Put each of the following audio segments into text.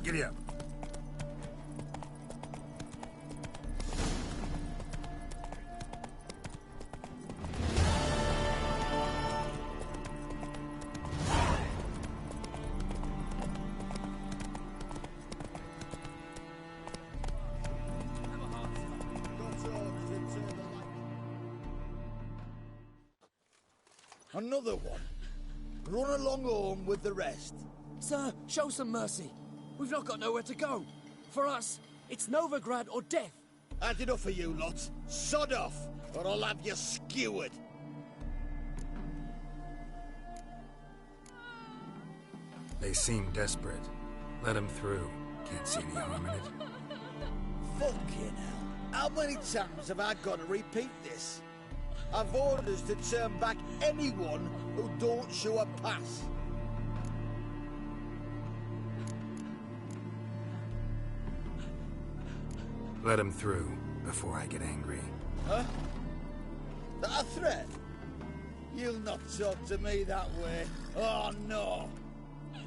Giddy up. Another one. Run along home with the rest. Sir, show some mercy. We've not got nowhere to go. For us, it's Novigrad or death. Had enough of you lot. Sod off, or I'll have you skewered. They seem desperate. Let them through. Can't see any harm in it. Fucking hell. How many times have I got to repeat this? I've orders to turn back anyone who don't show a pass. Let them through before I get angry. Huh? That a threat? You'll not talk to me that way. Oh no!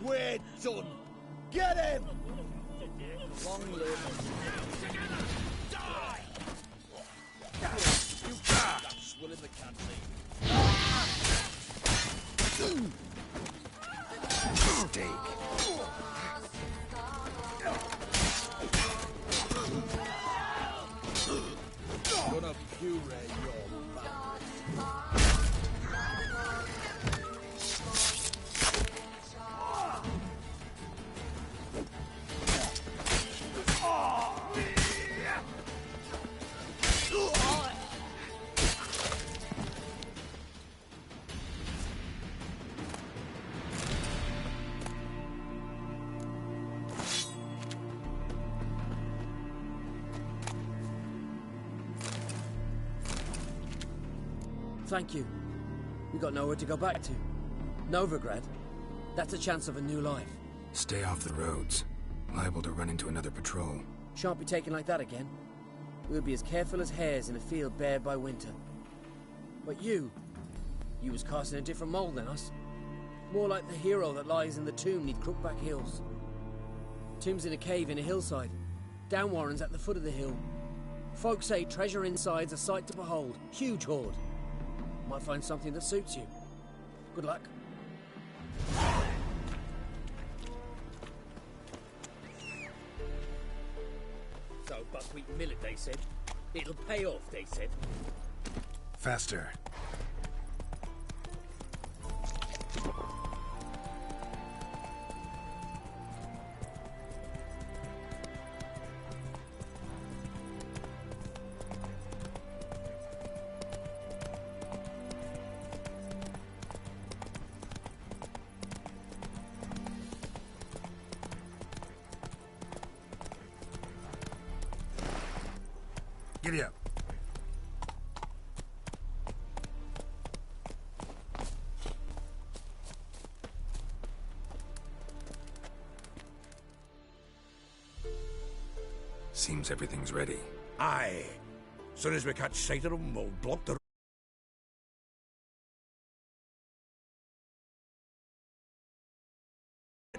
We're done! Get him! Long live. Die! You that swill in the canteen. Steak. Gonna puree your back. Thank you. We got nowhere to go back to. Novigrad. That's a chance of a new life. Stay off the roads. Liable to run into another patrol. Shan't be taken like that again. We'll be as careful as hares in a field bared by winter. But you was cast in a different mould than us. More like the hero that lies in the tomb neath Crookback Hills. Tomb's in a cave in a hillside. Downwarren's at the foot of the hill. Folk say treasure inside's a sight to behold. Huge hoard. Might find something that suits you. Good luck. So, buckwheat and millet, they said. It'll pay off, they said. Faster. Giddy up. Seems everything's ready. Aye. Soon as we catch sight of them, we'll block the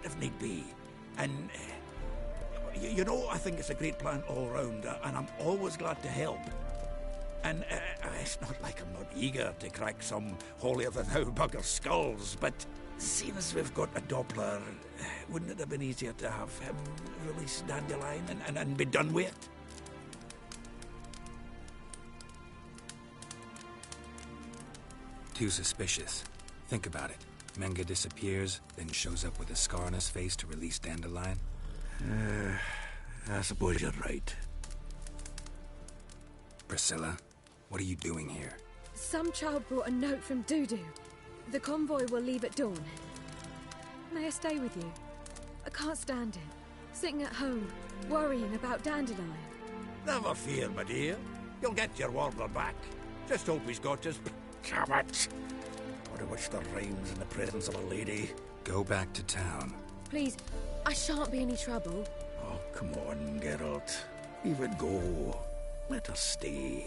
if need be. And you know, I think it's a great plan all round, and I'm always glad to help. And it's not like I'm not eager to crack some holier-than-thou bugger skulls, but seeing as we've got a Doppler, wouldn't it have been easier to have him release Dandelion and be done with it? Too suspicious. Think about it. Menga disappears, then shows up with a scar on his face to release Dandelion. I suppose you're right. Priscilla, what are you doing here? Some child brought a note from Dudu. The convoy will leave at dawn. May I stay with you? I can't stand it. Sitting at home, worrying about Dandelion. Never fear, my dear. You'll get your warbler back. Just hope he's got his... Damn it! Wonder which the rhymes in the presence of a lady. Go back to town. Please, I shan't be any trouble. Oh, come on, Geralt. Leave it go. Let her stay.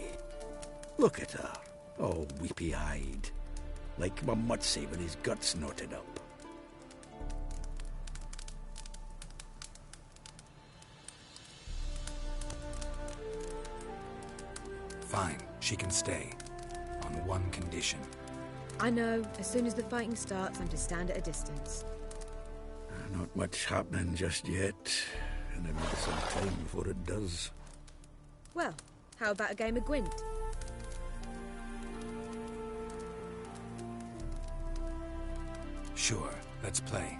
Look at her, all weepy-eyed. Like my Mutsy with his guts knotted up. She can stay, on one condition. I know. As soon as the fighting starts, I'm to stand at a distance. Not much happening just yet, and it'll be some time before it does. Well, how about a game of Gwent? Sure, let's play.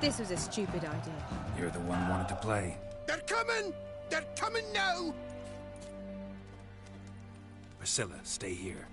This was a stupid idea. You're the one who wanted to play. They're coming! They're coming now! Priscilla, stay here.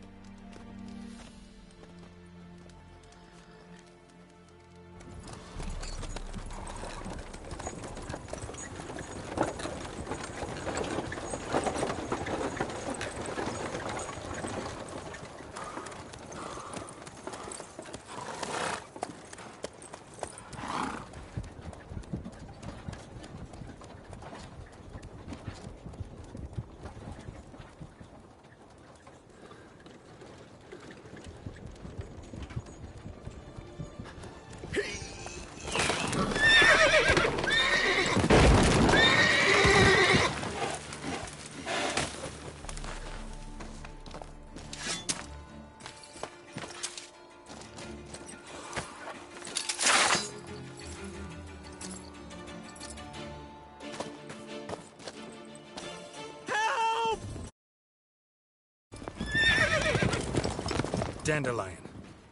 Dandelion.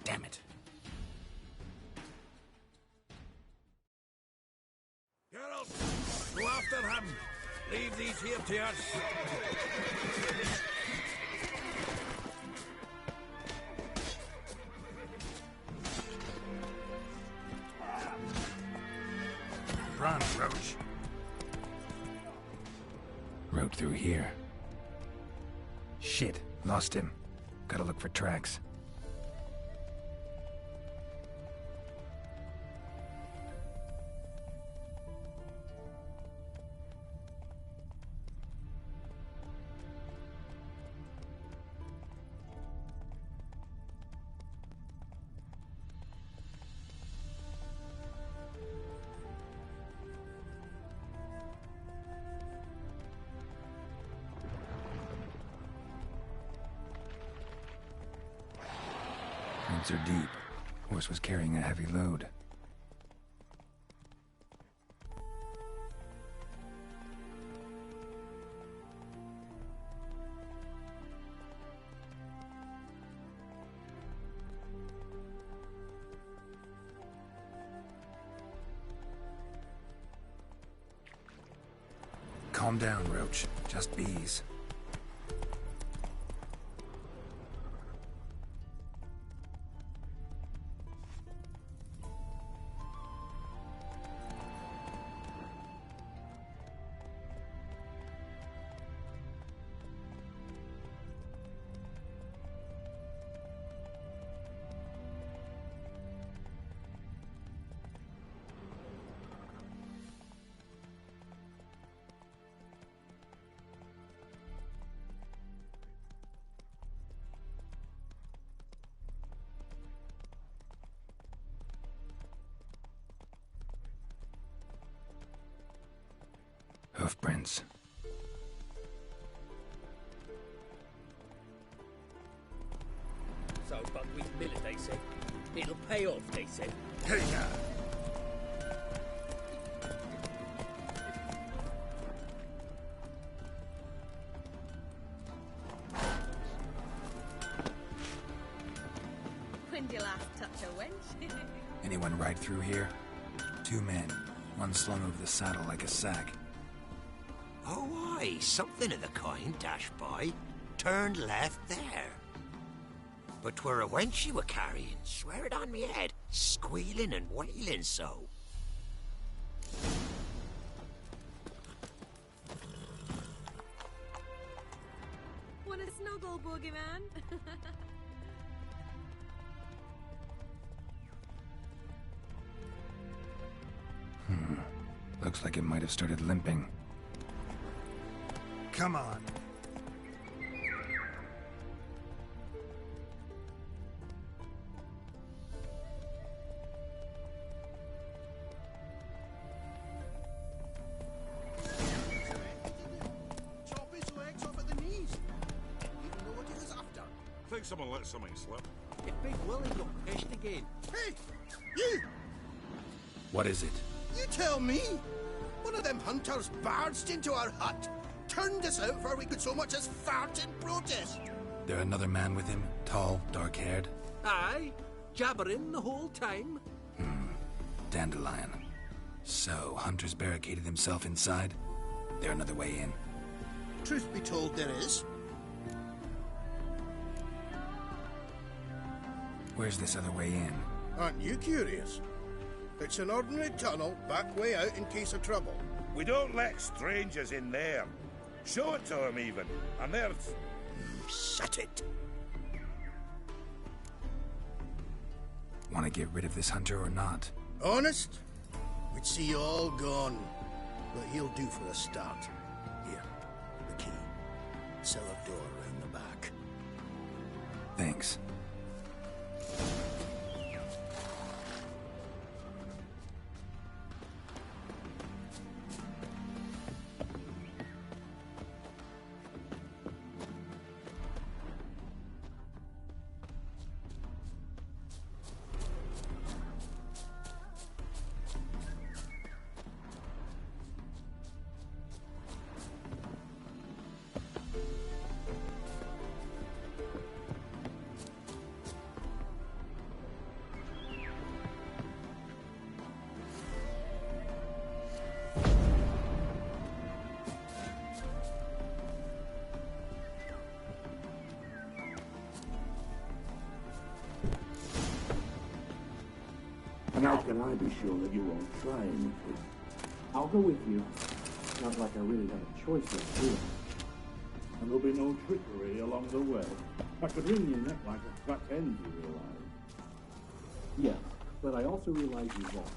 Damn it. Geralt, go after him. Leave these here to us. Run. Road through here. Shit, lost him. Gotta look for tracks. Roots are deep. Horse was carrying a heavy load. Calm down, Roach. Just bees. Hoofprints. So, buckwheat millet, they said. It'll pay off, they said. Hey now. When did you last touch a wench? Anyone ride through here? 2 men. One slung over the saddle like a sack. Oh, aye, something of the kind dashed by. Turned left there. But 'twere a wench you were carrying, swear it on me head, squealing and wailing so. Want a snuggle, boogeyman? Looks like it might have started limping. Come on. Chop his legs off at the knees. Even know what he was after. I think someone let something slip. If Big Willie got pissed again. Hey, you! What is it? You tell me! One of them hunters barged into our hut, turned us out before we could so much as fart in protest. There another man with him? Tall, dark-haired? Aye, jabbering the whole time. Dandelion. So, Hunter's barricaded himself inside? There another way in? Truth be told, there is. Where's this other way in? Aren't you curious? It's an ordinary tunnel, back way out in case of trouble. We don't let strangers in there. Show it to them even. And there's... Shut it. Want to get rid of this hunter or not? Honest? We'd see you all gone. But he'll do for a start. Here, the key. Cellar door round the back. Thanks. And how can I be sure that you won't try anything? I'll go with you. Not like I really have a choice here, do I? And there'll be no trickery along the way. I could wring your neck like a fat hen, you realize? Yes, but I also realize you're wrong.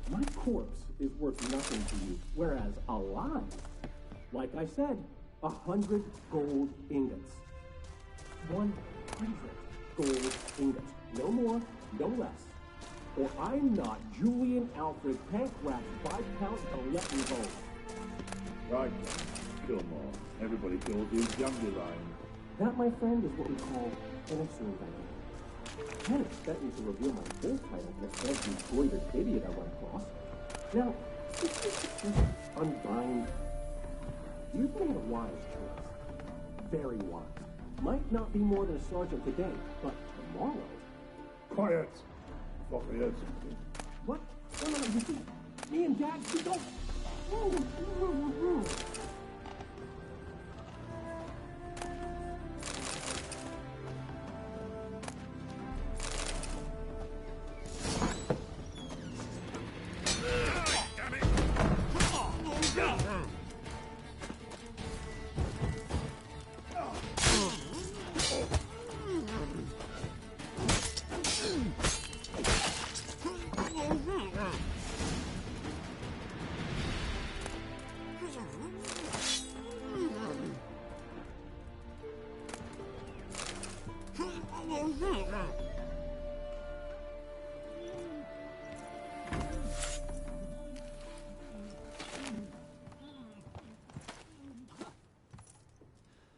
My corpse is worth nothing to you, whereas alive, like I said, 100 gold ingots. 100 gold ingots. No more, no less. Or I'm not Julian Alfred Pancras Viscount Elettenbow. Right, kill more. Everybody kills you, dandelion. That, my friend, is what we call an assumed identity. I can't expect me to reveal my full title to every goited idiot I run across. Now, if you could just unbind... You've made a wise choice. Very wise. Might not be more than a sergeant today, but tomorrow... Quiet! I thought I heard something. What? No, you see, me and Dad, we don't...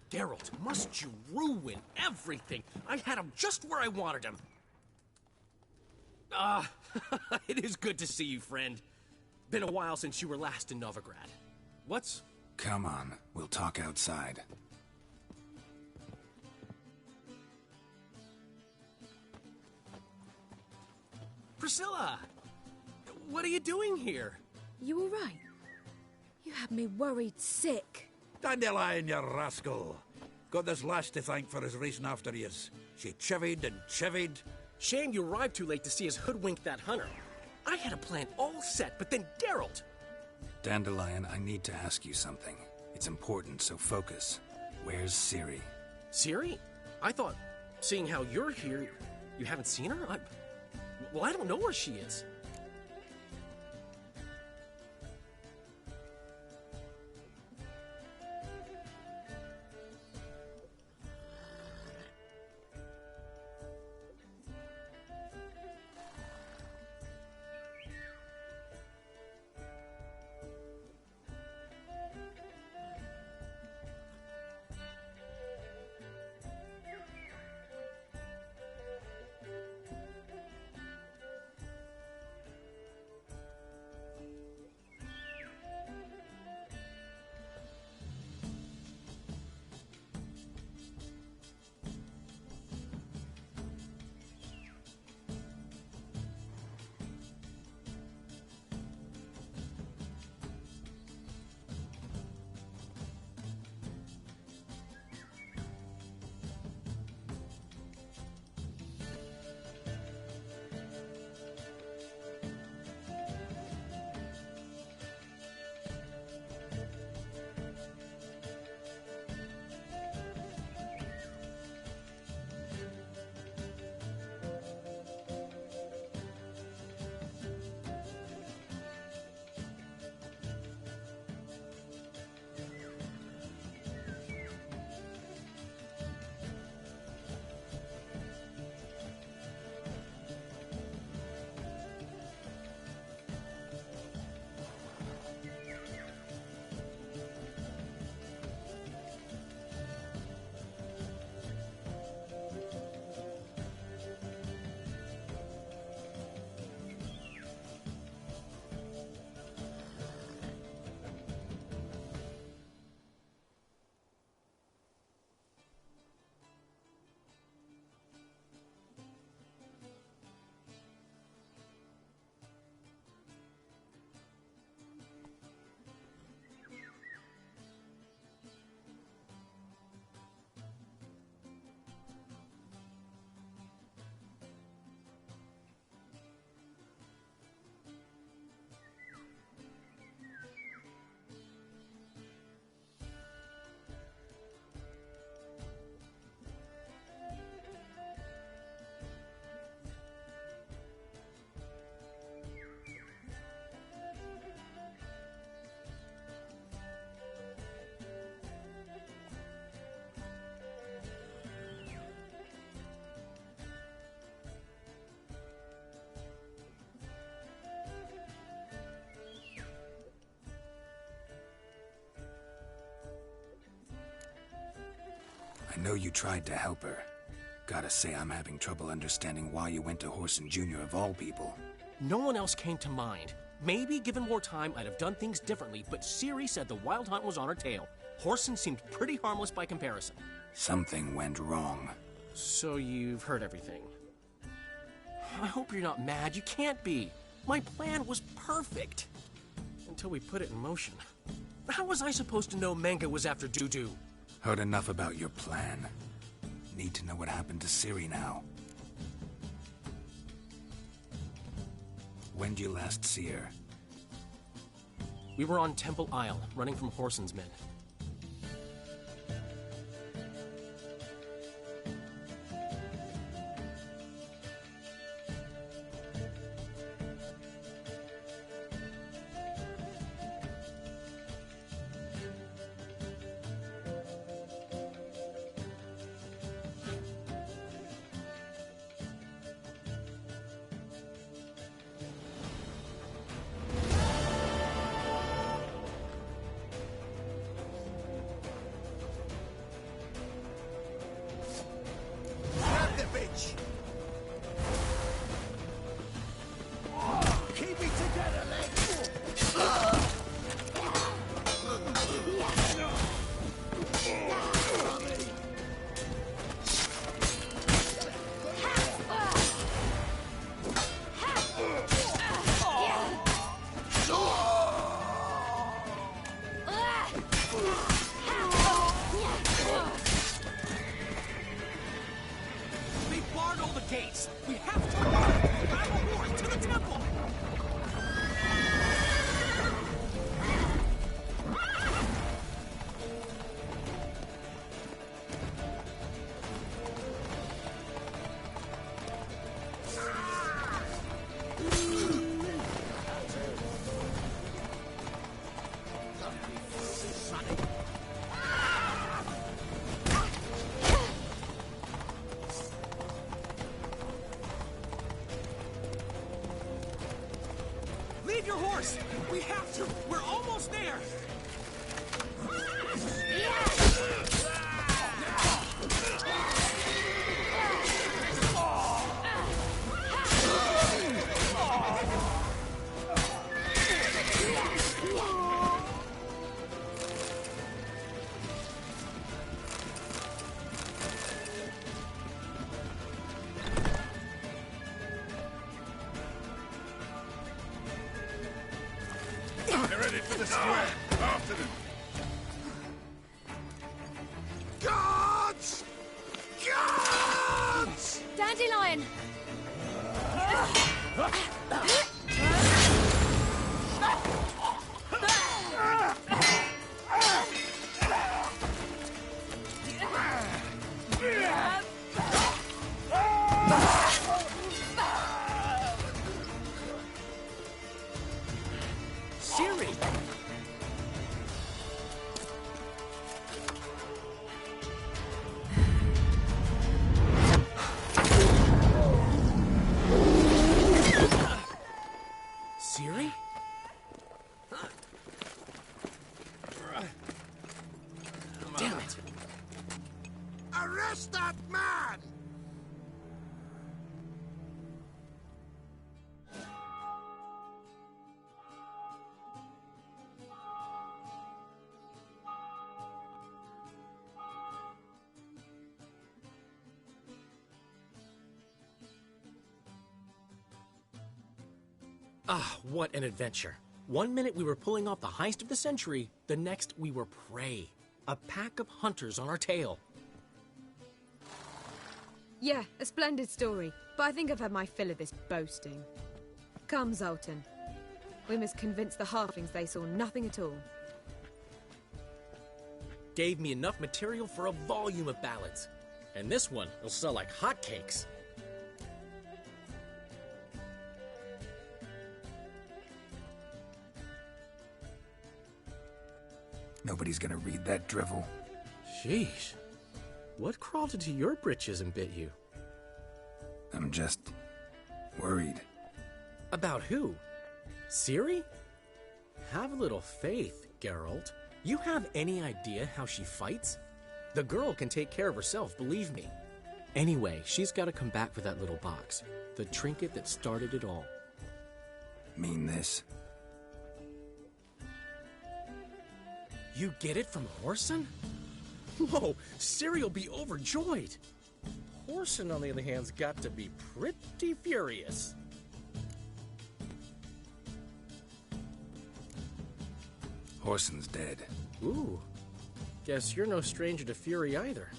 Geralt, must you ruin everything? I had him just where I wanted him. It is good to see you, friend. Been a while since you were last in Novigrad. What's... Come on, we'll talk outside. Priscilla! What are you doing here? You all right? You had me worried sick. Dandelion, you rascal. Got this lass to thank for his racing after yous. She chivied and chivied. Shame you arrived too late to see us hoodwink that hunter. I had a plan all set, but then Geralt... Dandelion, I need to ask you something. It's important, so focus. Where's Ciri? Ciri? I thought, seeing how you're here, you haven't seen her? Well, I don't know where she is. I know you tried to help her. Gotta say, I'm having trouble understanding why you went to Whoreson Jr. of all people. No one else came to mind. Maybe, given more time, I'd have done things differently, but Ciri said the Wild Hunt was on her tail. Whoreson seemed pretty harmless by comparison. Something went wrong. So you've heard everything. I hope you're not mad. You can't be. My plan was perfect. Until we put it in motion. How was I supposed to know Manga was after Dudu? Heard enough about your plan. Need to know what happened to Ciri now. When'd you last see her? We were on Temple Isle, running from Whoreson's men. Keep it together, Lex! They barred all the gates! We have to run! Grab a horse to the temple! Leave your horse! We have to! We're almost there! They're ready for the square. After them. Guards! Guards! Dandelion! Ciri! Ciri? Damn it! Arrest that man! Ah, what an adventure. 1 minute we were pulling off the heist of the century, the next we were prey. A pack of hunters on our tail. Yeah, a splendid story, but I think I've had my fill of this boasting. Come, Zoltan. We must convince the halflings they saw nothing at all. Gave me enough material for a volume of ballads. And this one will sell like hotcakes. Nobody's gonna read that drivel. Sheesh. What crawled into your britches and bit you? I'm just worried. About who? Ciri? Have a little faith, Geralt. You have any idea how she fights? The girl can take care of herself, believe me. Anyway, she's got to come back for that little box. The trinket that started it all. Mean this? You get it from Horson? Whoa, Ciri'll be overjoyed. Horson, on the other hand, has got to be pretty furious. Horson's dead. Ooh. Guess you're no stranger to fury either.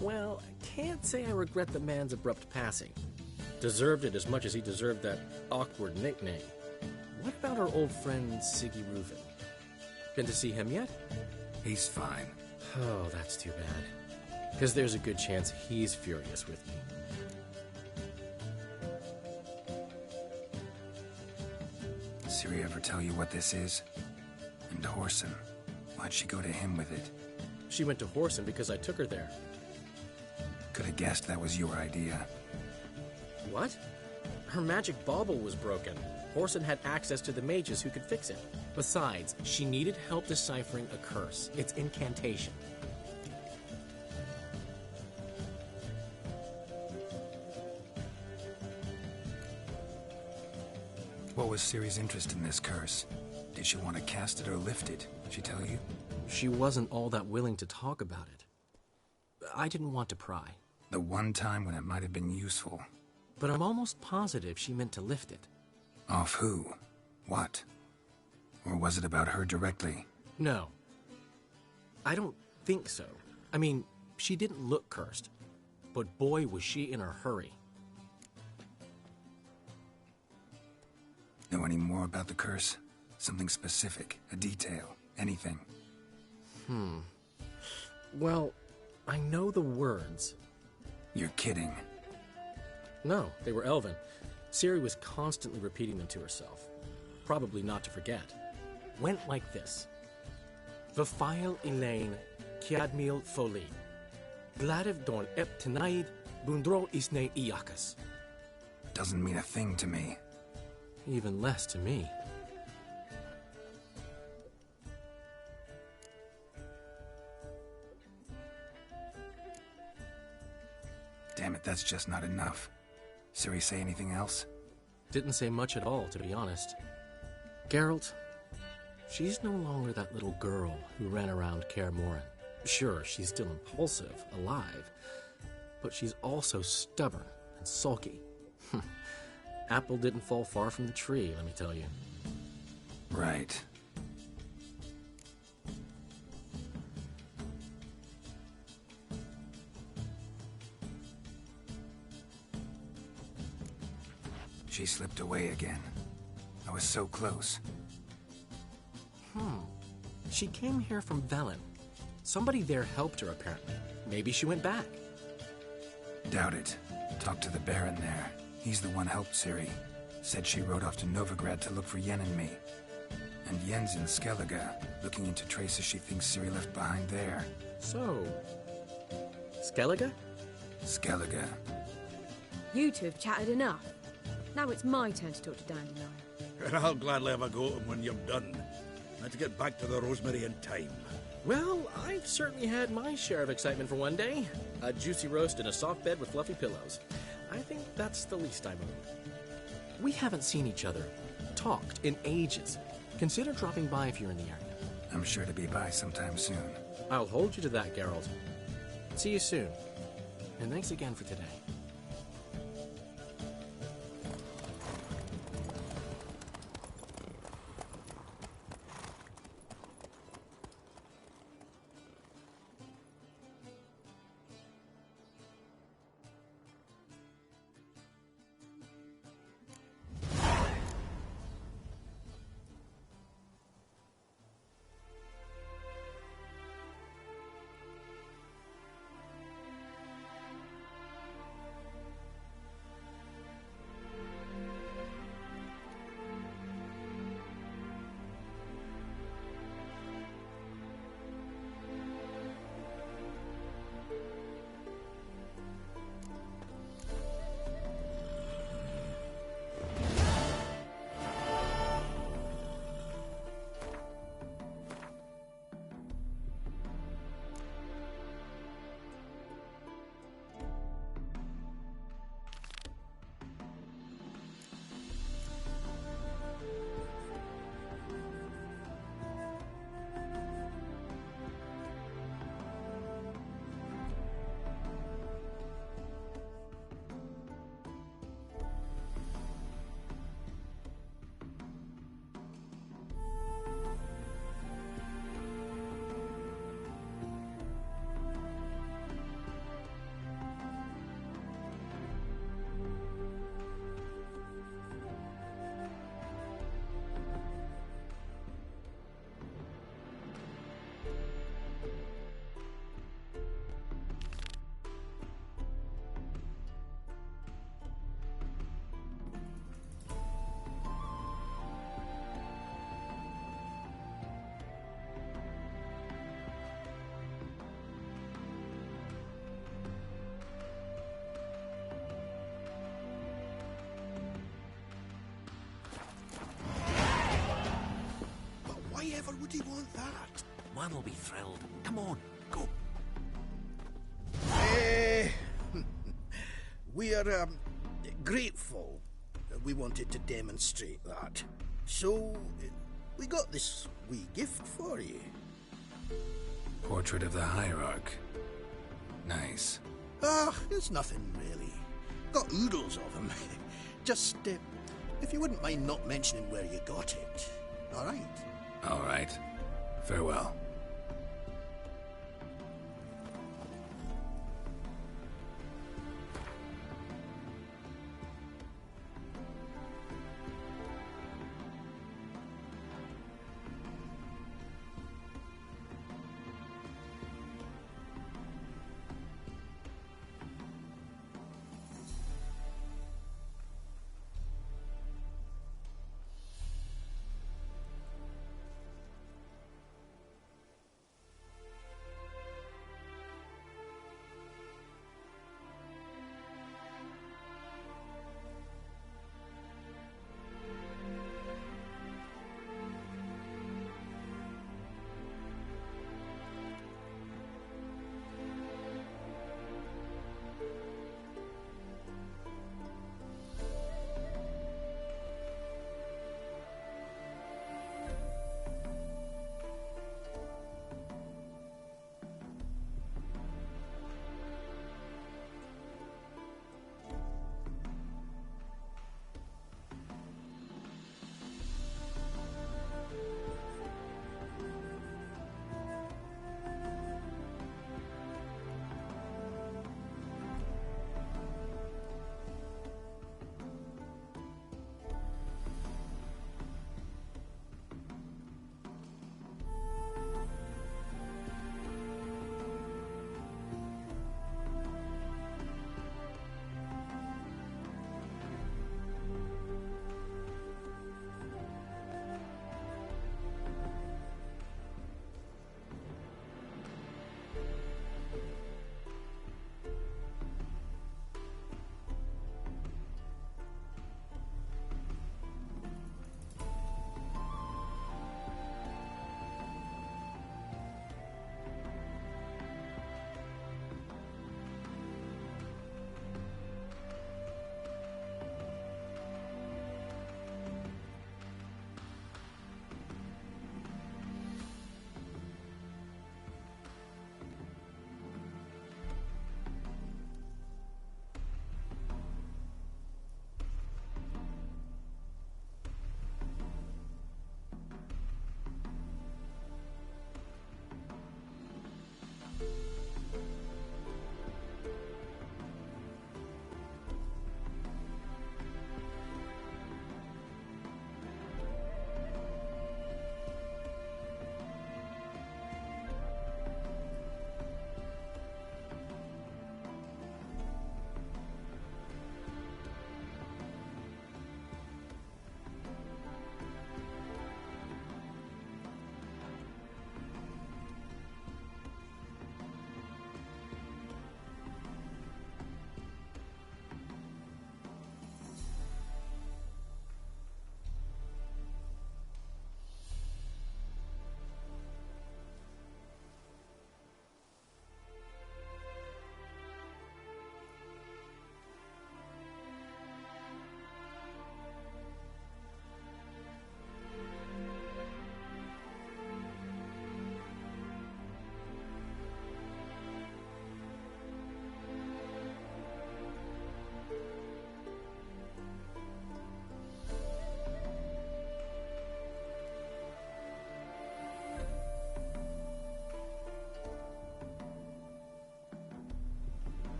Well, I can't say I regret the man's abrupt passing. Deserved it as much as he deserved that awkward nickname. What about our old friend Siggy Reuven? Been to see him yet? He's fine. Oh, that's too bad. Because there's a good chance he's furious with me. Ciri ever tell you what this is? And Horson, why'd she go to him with it? She went to Horson because I took her there. Could have guessed that was your idea. What? Her magic bauble was broken. Horson had access to the mages who could fix it. Besides, she needed help deciphering a curse. It's incantation. What was Ciri's interest in this curse? Did she want to cast it or lift it? Did she tell you? She wasn't all that willing to talk about it. I didn't want to pry. The one time when it might have been useful. But I'm almost positive she meant to lift it. Off who? What? Or was it about her directly? No. I don't think so. I mean, she didn't look cursed. But boy, was she in a hurry. Know any more about the curse? Something specific, a detail, anything? Well, I know the words. You're kidding. No, they were Elven. Ciri was constantly repeating them to herself. Probably not to forget. Went like this. Vafile Elaine, Kiadmil Foli. Gladev Don Ep Tenaid, Bundro Isne Iakas. Doesn't mean a thing to me. Even less to me. Damn it, that's just not enough. Ciri say anything else? Didn't say much at all, to be honest. Geralt, she's no longer that little girl who ran around Kaer Morhen. Sure, she's still impulsive, alive, but she's also stubborn and sulky. Apple didn't fall far from the tree, let me tell you. Right. She slipped away again. I was so close. She came here from Velen. Somebody there helped her, apparently. Maybe she went back. Doubt it. Talked to the Baron there. He's the one helped Ciri. Said she rode off to Novigrad to look for Yen and me. And Yen's in Skellige, looking into traces she thinks Ciri left behind there. So... Skellige? Skellige. You two have chatted enough. Now it's my turn to talk to Dandelion. And I'll gladly have a go at him when you're done. Let's get back to the Rosemary in time. Well, I've certainly had my share of excitement for one day. A juicy roast in a soft bed with fluffy pillows. I think that's the least I mind. We haven't seen each other, talked, in ages. Consider dropping by if you're in the area. I'm sure to be by sometime soon. I'll hold you to that, Geralt. See you soon. And thanks again for today. would he want that? Man will be thrilled. Come on, go. We are grateful that we wanted to demonstrate that. So, we got this wee gift for you. Portrait of the Hierarch. Nice. Ah, it's nothing really. Got oodles of them. Just, if you wouldn't mind not mentioning where you got it. All right? All right. Farewell.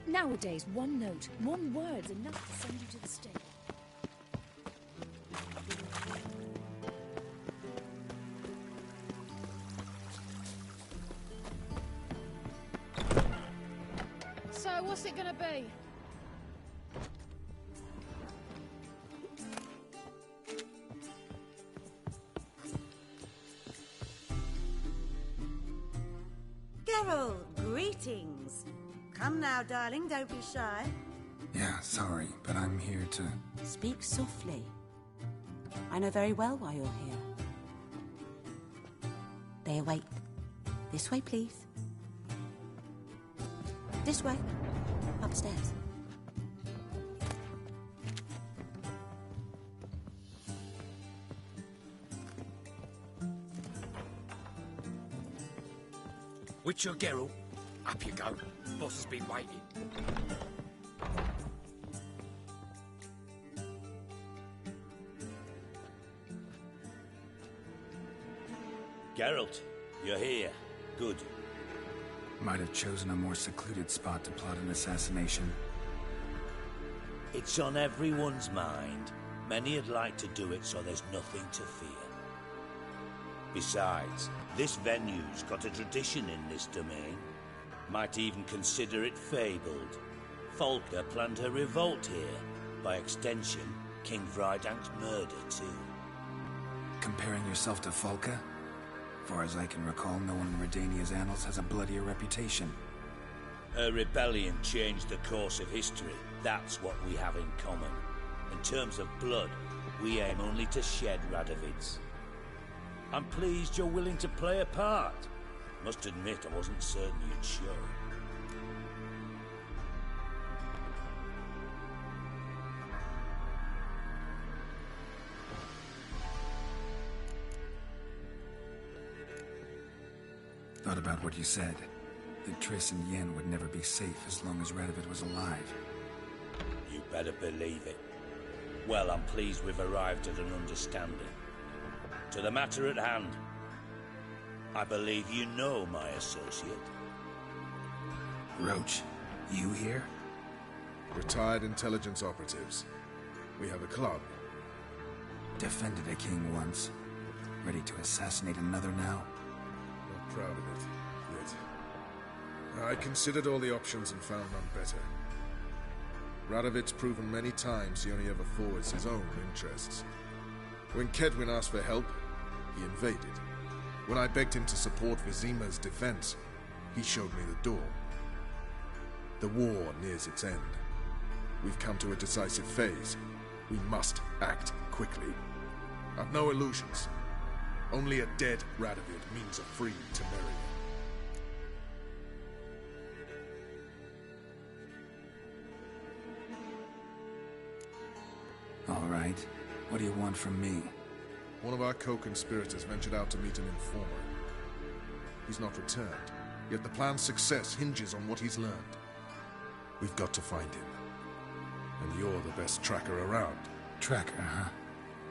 Nowadays, one note, one word's enough to send you to the stake. So, what's it gonna be? Geralt, greetings. Come now, darling, don't be shy. Yeah, sorry, but I'm here to... Speak softly. I know very well why you're here. There, wait. This way, please. This way. Upstairs. Witcher Geralt, up you go. Boss has been waiting. Geralt, you're here. Good. Might have chosen a more secluded spot to plot an assassination. It's on everyone's mind. Many would like to do it, so there's nothing to fear. Besides, this venue's got a tradition in this domain. Might even consider it fabled. Folka planned her revolt here. By extension, King Vrydank's murder, too. Comparing yourself to Folka? Far as I can recall, no one in Redania's annals has a bloodier reputation. Her rebellion changed the course of history. That's what we have in common. In terms of blood, we aim only to shed Radovid's. I'm pleased you're willing to play a part. Must admit, I wasn't certain you'd show. Thought about what you said. That Triss and Yen would never be safe as long as Radovid was alive. You better believe it. Well, I'm pleased we've arrived at an understanding. To the matter at hand. I believe you know my associate. Roach, you here? Retired intelligence operatives. We have a club. Defended a king once. Ready to assassinate another now? Not proud of it, yet. I considered all the options and found none better. Radovid's proven many times he only ever forwards his own interests. When Kedwin asked for help, he invaded. When I begged him to support Vizima's defense, he showed me the door. The war nears its end. We've come to a decisive phase. We must act quickly. I've no illusions. Only a dead Radovid means a free Temeria. All right. What do you want from me? One of our co-conspirators ventured out to meet an informer. He's not returned, yet the plan's success hinges on what he's learned. We've got to find him. And you're the best tracker around. Tracker, huh?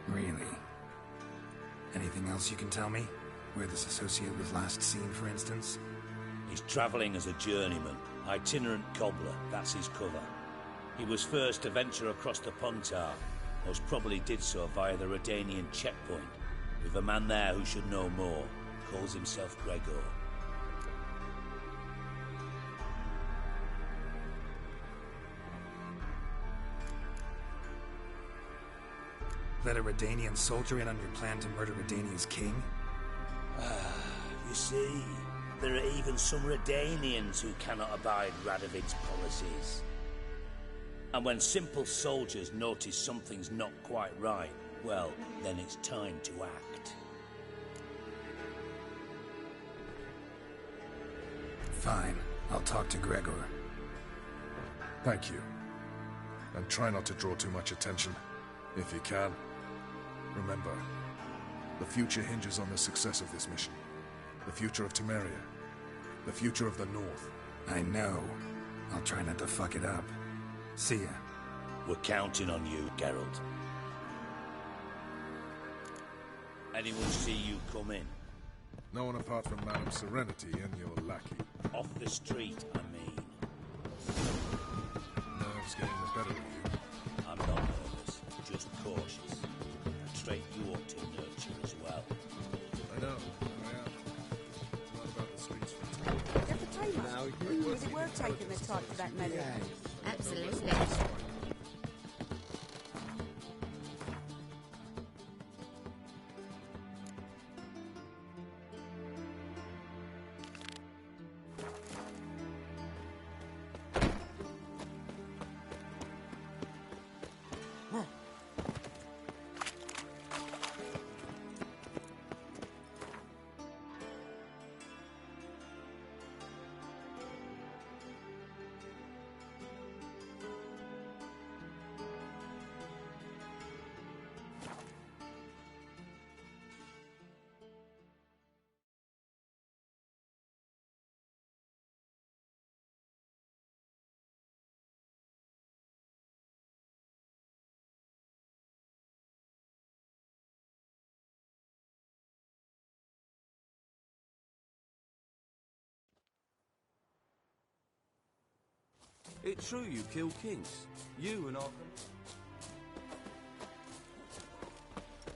Really? Anything else you can tell me? Where this associate was last seen, for instance? He's travelling as a journeyman, itinerant cobbler, that's his cover. He was first to venture across the Pontar. Most probably did so via the Redanian checkpoint, with a man there who should know more. Calls himself Gregor. Let a Redanian soldier in on your plan to murder Redania's king? You see, there are even some Redanians who cannot abide Radovid's policies. And when simple soldiers notice something's not quite right, well, then it's time to act. Fine. I'll talk to Gregor. Thank you. And try not to draw too much attention, if you can. Remember, the future hinges on the success of this mission. The future of Temeria. The future of the North. I know. I'll try not to fuck it up. See ya. We're counting on you, Geralt. Anyone see you come in? No one apart from Madame Serenity and your lackey. Off the street, I mean. Nerves getting the better of you. I'm not nervous, just cautious. A trait you ought to nurture as well. I know, I am. Not about the streets for time. Get the tamer. Was it worth taking the time for that medal? Absolutely. It's true you kill kings. You and Arkham.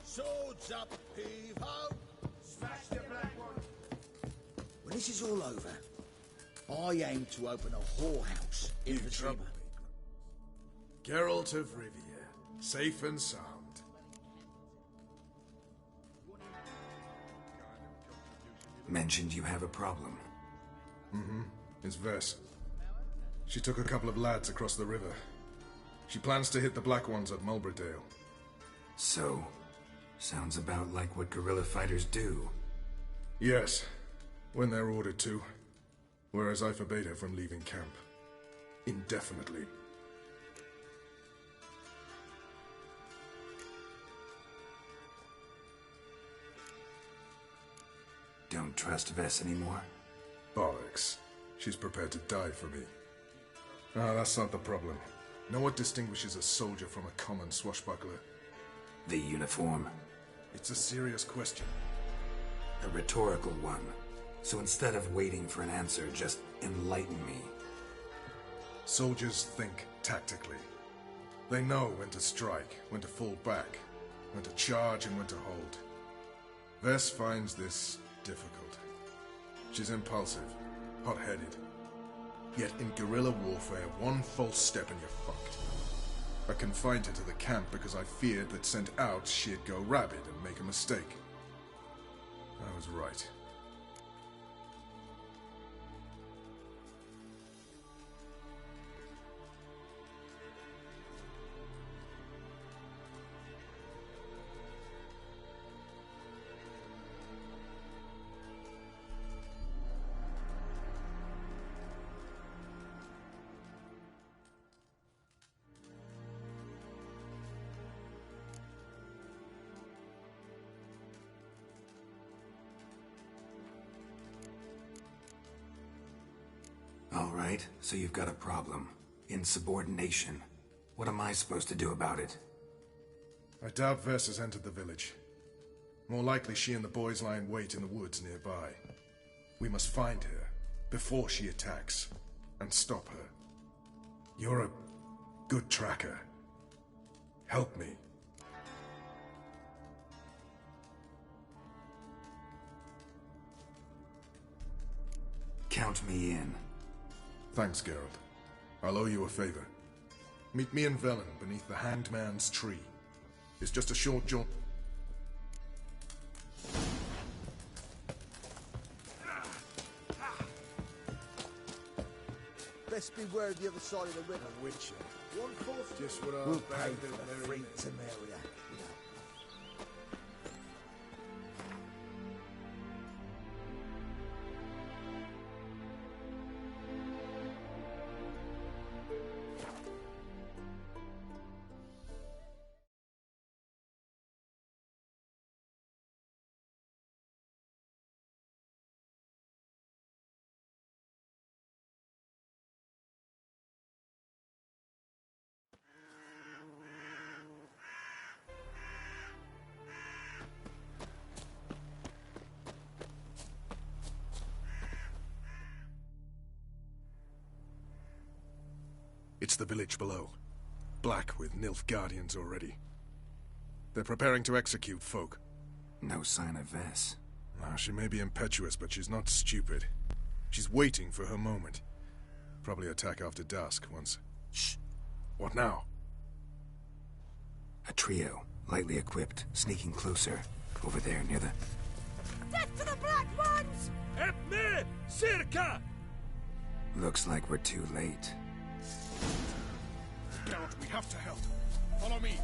Swords up, heave-ho! Smash the black one! When this is all over, I aim to open a whorehouse in the trouble. Geralt of Rivia, safe and sound. Mentioned you have a problem. Mm-hmm. It's Vess. She took a couple of lads across the river. She plans to hit the Black Ones at Mulbridale. So, sounds about like what guerrilla fighters do. Yes, when they're ordered to. Whereas I forbade her from leaving camp. Indefinitely. Don't trust Vess anymore? Bollocks. She's prepared to die for me. Ah, that's not the problem. Know what distinguishes a soldier from a common swashbuckler? The uniform. It's a serious question. A rhetorical one. So instead of waiting for an answer, just enlighten me. Soldiers think tactically. They know when to strike, when to fall back, when to charge and when to hold. Vess finds this difficult. She's impulsive, hot-headed. Yet in guerrilla warfare, one false step and you're fucked. I confined her to the camp because I feared that sent out she'd go rabid and make a mistake. I was right. All right, so you've got a problem. Insubordination. What am I supposed to do about it? I doubt Vess has entered the village. More likely she and the boys lie in wait in the woods nearby. We must find her, before she attacks, and stop her. You're a good tracker. Help me. Count me in. Thanks, Geralt. I'll owe you a favor. Meet me and Velen beneath the Hanged Man's tree. It's just a short jaunt. Best beware of the other side of the river. Witcher. 1/4. Just what I We'll was pay bound for to the marry. free Temeria. It's the village below. Black with Nilfgaardians already. They're preparing to execute folk. No sign of Vess. Now, she may be impetuous, but she's not stupid. She's waiting for her moment. Probably attack after dusk once... Shh! What now? A trio, lightly equipped, sneaking closer. Over there, near the... Death to the Black Ones! Help me! Circa! Looks like we're too late. Geralt, we have to help. Follow me.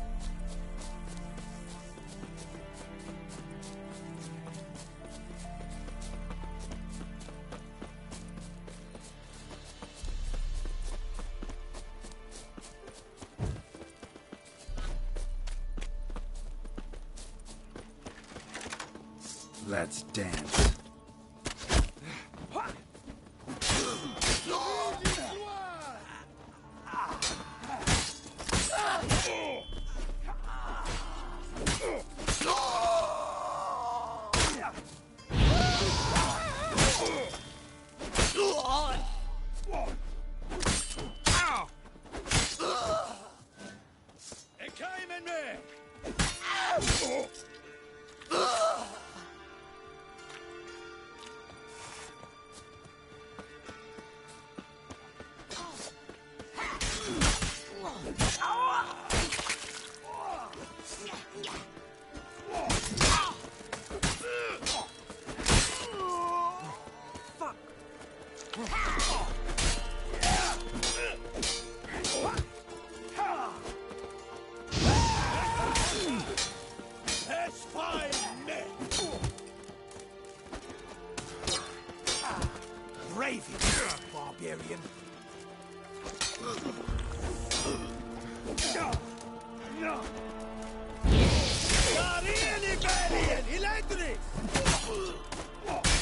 Let's dance. Barbarian.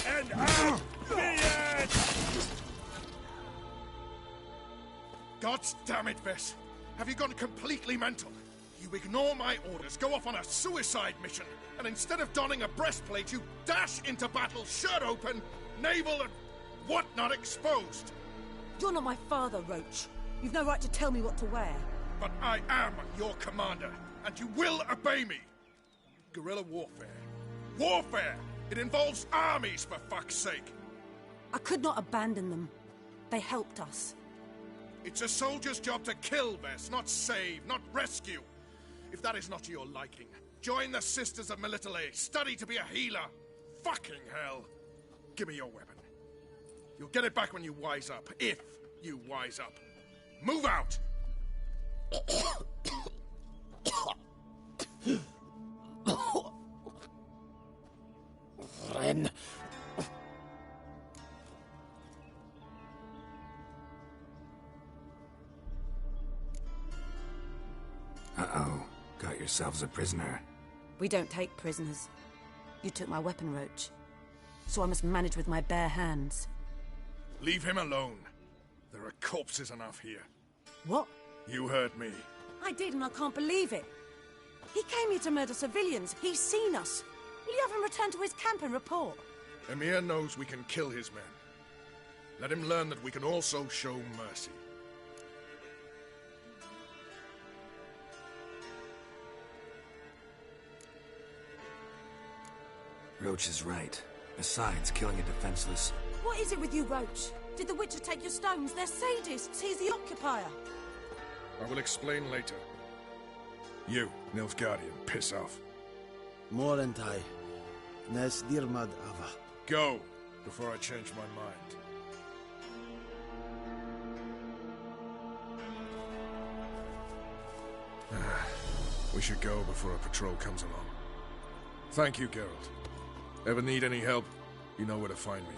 And out the end! God damn it, Vess. Have you gone completely mental? You ignore my orders, go off on a suicide mission, and instead of donning a breastplate, you dash into battle, shirt open, navel and whatnot exposed. You're not my father, Roach. You've no right to tell me what to wear. But I am your commander, and you will obey me. Guerrilla warfare. Warfare! It involves armies, for fuck's sake. I could not abandon them. They helped us. It's a soldier's job to kill, Vess, not save, not rescue. If that is not to your liking, join the Sisters of Melitele, study to be a healer. Fucking hell. Give me your weapon. You'll get it back when you wise up, if you wise up. Move out! Ren. Uh-oh. Got yourselves a prisoner. We don't take prisoners. You took my weapon, Roach. So I must manage with my bare hands. Leave him alone. There are corpses enough here. What? You heard me. I did, and I can't believe it. He came here to murder civilians. He's seen us. Will you have him return to his camp and report? Emir knows we can kill his men. Let him learn that we can also show mercy. Roach is right. Besides, killing a defenseless... What is it with you, Roach? Did the Witcher take your stones? They're sadists. He's the occupier. I will explain later. You, Nilfgaardian, piss off. Morentai. Nes dirmad ava. Go, before I change my mind. We should go before a patrol comes along. Thank you, Geralt. Ever need any help, you know where to find me.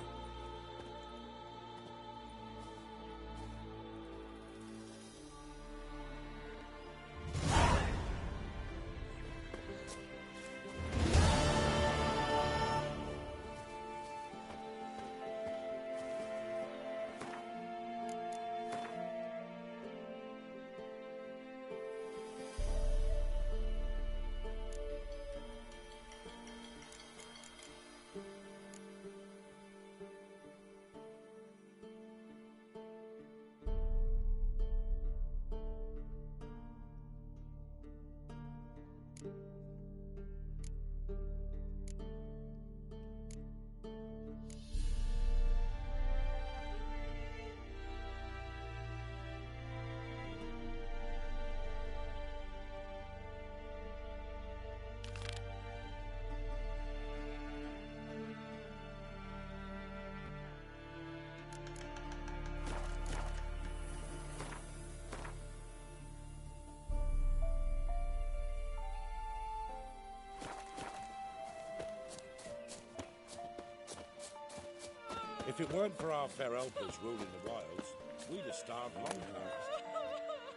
If it weren't for our fair helpers ruling the wilds, we'd have starved long ago.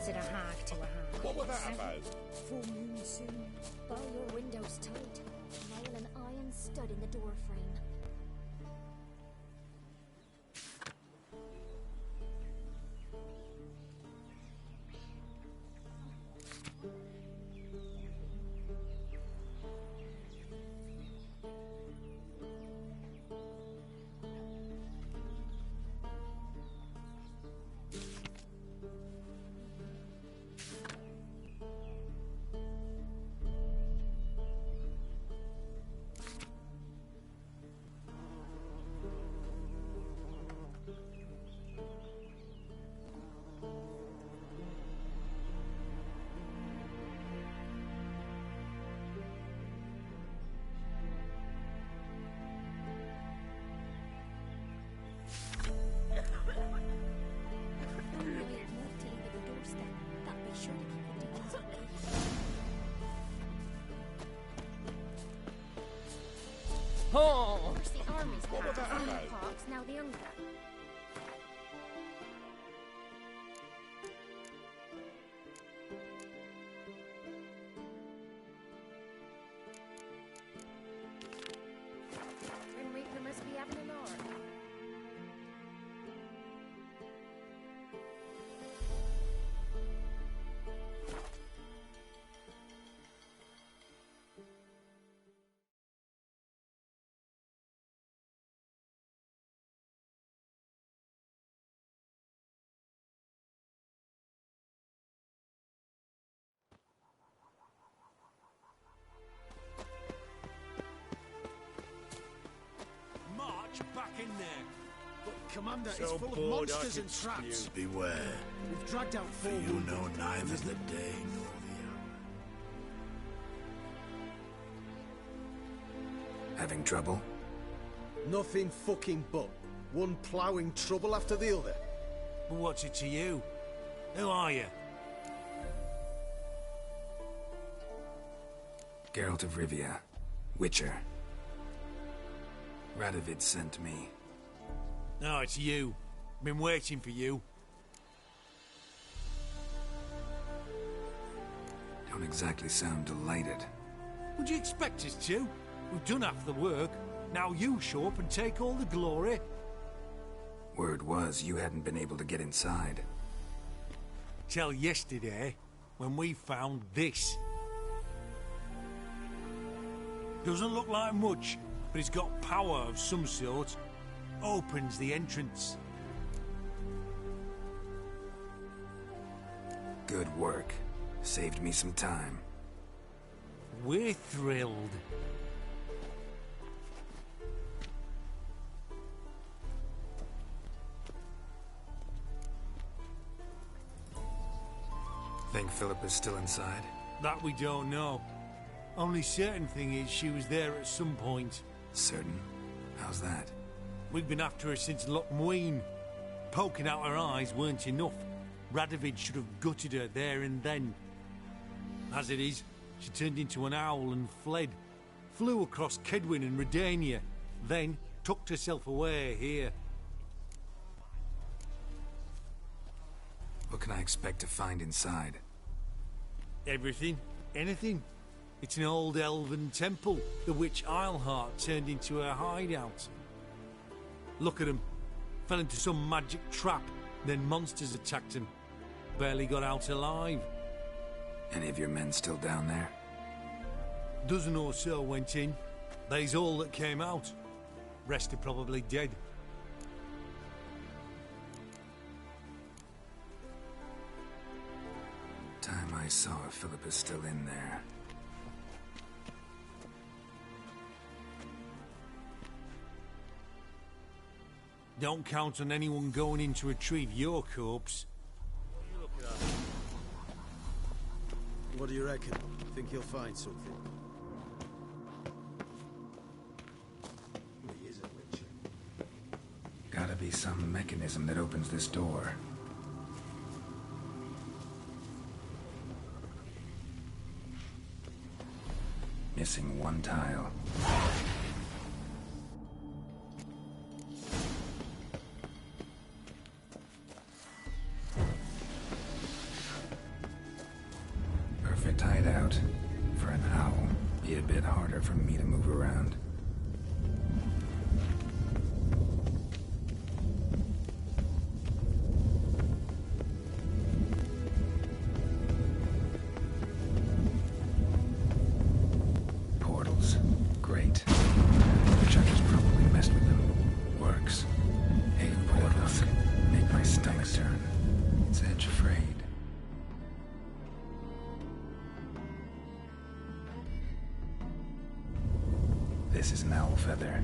Said a hag to a hag. What was that about? Full moon soon. Bar your windows tight. Nail an iron stud in the door frame. Oh! Of course, the army's What was that passed. about? Parks, now the younger. Grim Reaper must be having an hour. March back in there. But, Commander, So it's full of bored I monsters could and traps. spew. Beware. We've dragged out For four you wounded. know neither the day nor the hour. Having trouble? Nothing fucking but. One ploughing trouble after the other. But what's it to you? Who are you? Geralt of Rivia, Witcher. Radovid sent me. Oh, it's you. Been waiting for you. Don't exactly sound delighted. Would you expect us to? We've done half the work. Now you show up and take all the glory. Word was you hadn't been able to get inside. Till yesterday, when we found this. Doesn't look like much, but it's got power of some sort. Opens the entrance. Good work. Saved me some time. We're thrilled. Think Philip is still inside? That we don't know. Only certain thing is she was there at some point. Certain? How's that? We've been after her since Lochmuin. Poking out her eyes weren't enough. Radovid should have gutted her there and then. As it is, she turned into an owl and fled. Flew across Kedwin and Redania. Then tucked herself away here. What can I expect to find inside? Everything. Anything. It's an old elven temple, the witch Isleheart turned into her hideout. Look at him. Fell into some magic trap, then monsters attacked him. Barely got out alive. Any of your men still down there? Dozen or so went in. They's all that came out. Rest are probably dead. Time I saw her, Philip is still in there. Don't count on anyone going in to retrieve your corpse. What do you reckon? Think he'll find something? gotta be some mechanism that opens this door. Missing one tile. Perfect hideout. For an owl. Be a bit harder for me to move around. Great. The Chuckers probably messed with them. Works. Hey, portals. Make my stomach turn. It's edge afraid. This is an owl feather.